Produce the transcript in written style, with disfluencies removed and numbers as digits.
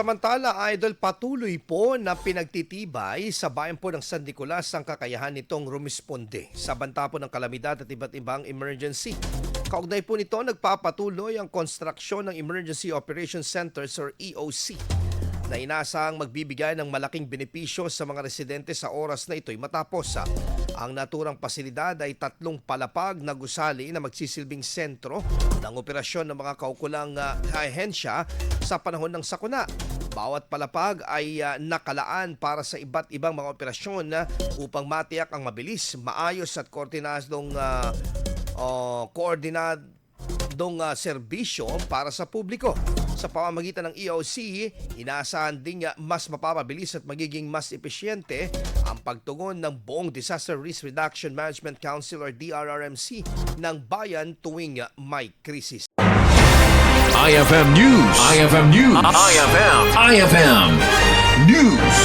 Samantala, Idol, patuloy po na pinagtitibay sa bayan po ng San Nicolas ang kakayahan nitong rumisponde sa banta po ng kalamidad at iba't ibang emergency. Kaugnay po nito, nagpapatuloy ang konstruksyon ng Emergency Operations Centers or EOC na inaasahang magbibigay ng malaking benepisyo sa mga residente sa oras na ito'y matapos. Ang naturang pasilidad ay 3 palapag na gusali na magsisilbing sentro ng operasyon ng mga kaukulang ahensya sa panahon ng sakuna. Bawat palapag ay nakalaan para sa iba't ibang mga operasyon upang matiyak ang mabilis, maayos at koordinadong serbisyo para sa publiko. Sa pamamagitan ng EOC, inaasahan ding mas mapapabilis at magiging mas epesyente ang pagtugon ng buong Disaster Risk Reduction Management Council or DRRMC ng bayan tuwing may krisis. IFM News. IFM News. IFM News.